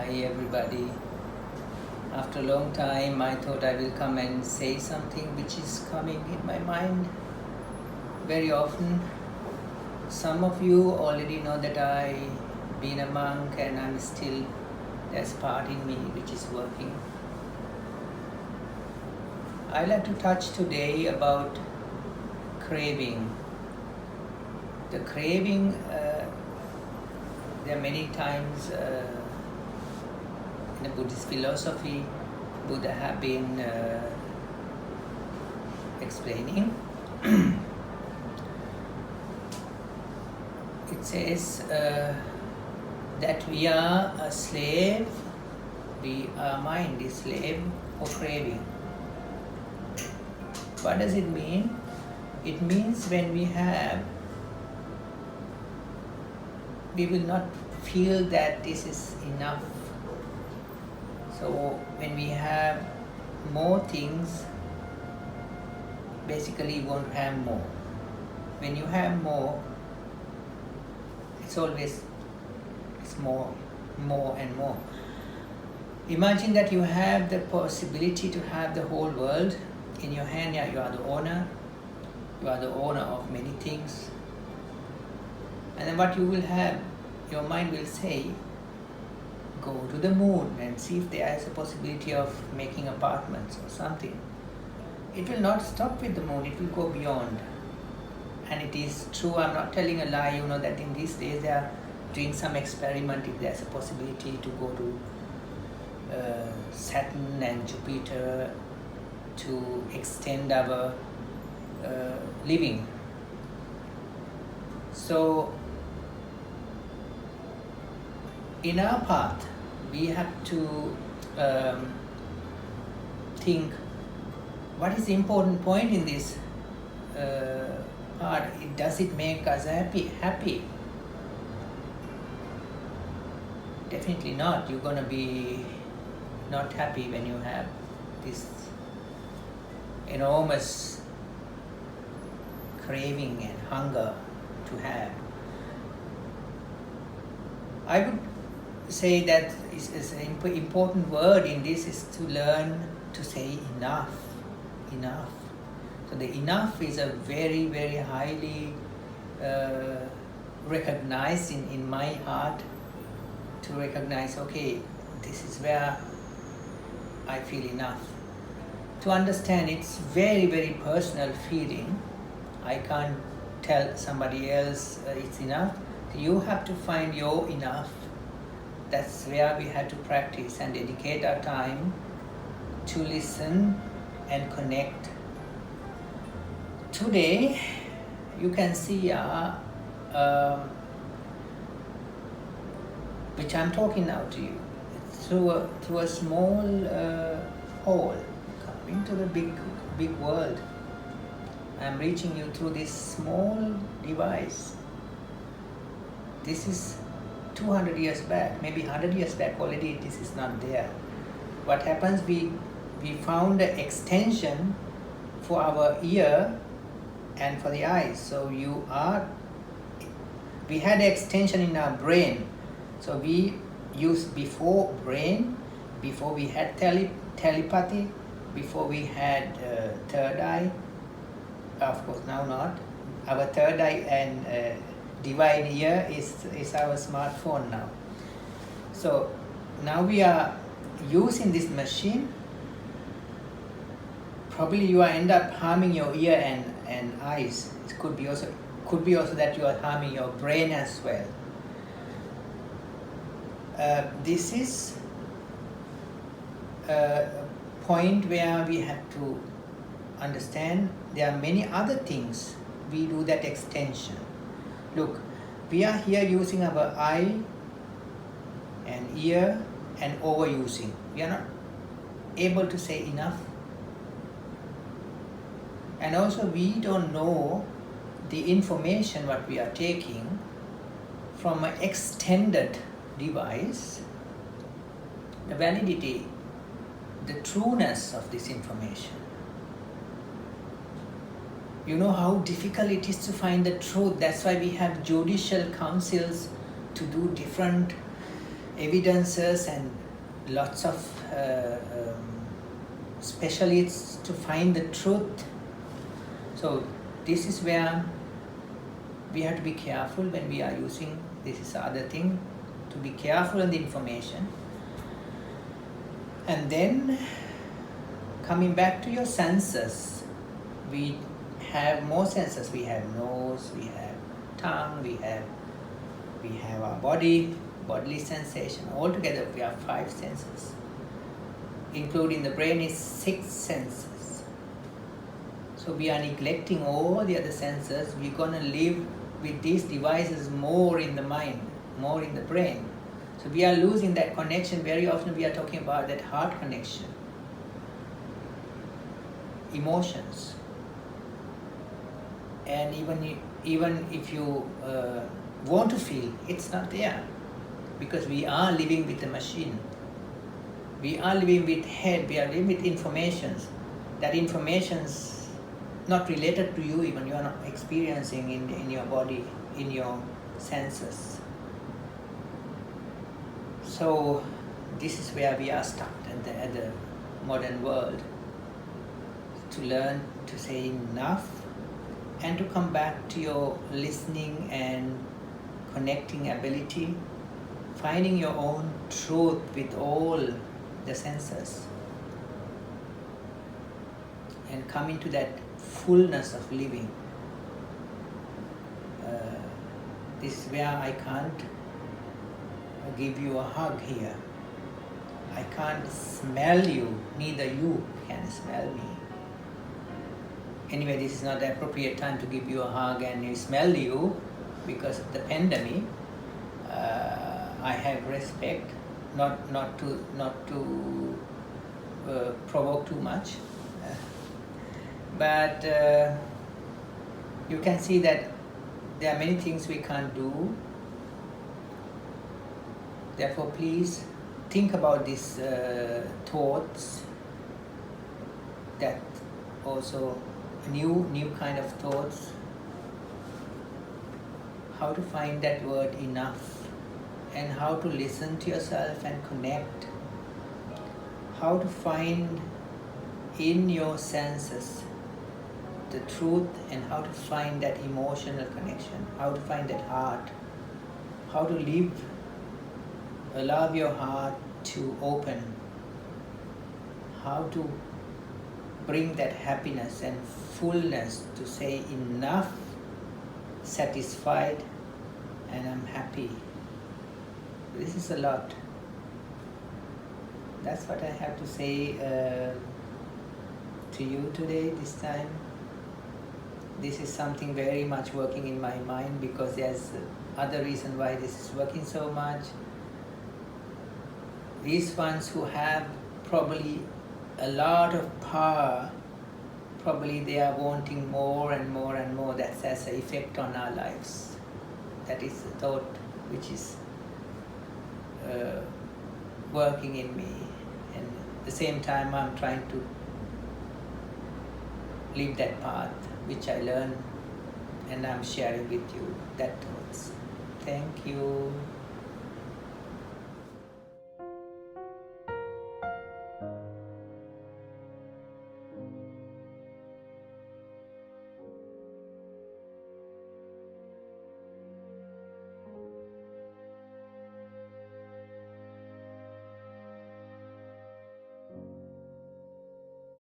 Hi everybody. After a long time I thought I will come and say something which is coming in my mind very often. Some of you already know that I've been a monk and I'm still, there's part in me which is working. I'd like to touch today about craving. The craving, there are many times in the Buddhist philosophy, Buddha have been explaining. It says that we are a slave, our mind is slave for craving. What does it mean? It means when we will not feel that this is enough. So when we have more things, basically you won't have more. When you have more, it's always more and more. Imagine that you have the possibility to have the whole world in your hand. Yeah, you are the owner. You are the owner of many things. And then what you will have, your mind will say, go to the moon and see if there is a possibility of making apartments or something. It will not stop with the moon, it will go beyond. And it is true, I'm not telling a lie, you know that in these days they are doing some experiment if there's a possibility to go to Saturn and Jupiter to extend our living. So in our path, we have to think what is the important point in this part. Does it make us happy? Definitely not. You're going to be not happy when you have this enormous craving and hunger to have. I would say that is an important word in this is to learn to say enough. So the enough is a very, very highly recognized in my heart, to recognize, okay, this is where I feel enough. To understand, it's very, very personal feeling. I can't tell somebody else it's enough. You have to find your enough. That's where we have to practice and dedicate our time to listen and connect. Today, you can see which I'm talking now to you, through a small hole coming to the big world. I'm reaching you through this small device. This is 200 years back, maybe 100 years back already, this is not there. What happens, we found an extension for our ear and for the eyes. So we had an extension in our brain. So we used before brain, before we had telepathy, before we had third eye. Of course, now not. Our third eye and divine ear is our smartphone now. So now we are using this machine. Probably you end up harming your ear and eyes. It could be also that you are harming your brain as well. This is a point where we have to understand there are many other things we do that extension. Look, we are here using our eye and ear and overusing. We are not able to say enough. And also we don't know the information what we are taking from an extended device, the validity, the trueness of this information. You know how difficult it is to find the truth. That's why we have judicial councils to do different evidences and lots of specialists to find the truth. So this is where we have to be careful when we are using, this is the other thing, to be careful on the information. And then coming back to your senses, we have more senses. We have nose, we have tongue, we have our bodily sensation. Altogether we have 5 senses. Including the brain is 6 senses. So we are neglecting all the other senses. We're going to live with these devices more in the mind, more in the brain. So we are losing that connection. Very often we are talking about that heart connection. Emotions. And even if you want to feel, it's not there. Because we are living with a machine. We are living with head, we are living with informations. That information's not related to you, even you are not experiencing in your body, in your senses. So this is where we are stuck at the modern world. To learn to say enough and to come back to your listening and connecting ability, finding your own truth with all the senses, and coming to that fullness of living. This is where I can't give you a hug here. I can't smell you, neither you can smell me. Anyway, this is not the appropriate time to give you a hug and I smell you because of the pandemic. I have respect, not to provoke too much, but you can see that there are many things we can't do. Therefore, please think about these thoughts, that also new kind of thoughts, how to find that word enough, and how to listen to yourself and connect, how to find in your senses the truth, and how to find that emotional connection, how to find that heart, how to live, allow your heart to open, how to bring that happiness and fullness to say enough, satisfied, and I'm happy. This is a lot. That's what I have to say to you today, this time. This is something very much working in my mind because there's other reason why this is working so much. These ones who have probably a lot of power, probably they are wanting more and more and more. That has an effect on our lives. That is the thought which is working in me, and at the same time I'm trying to live that path which I learned, and I'm sharing with you that thoughts. Thank you.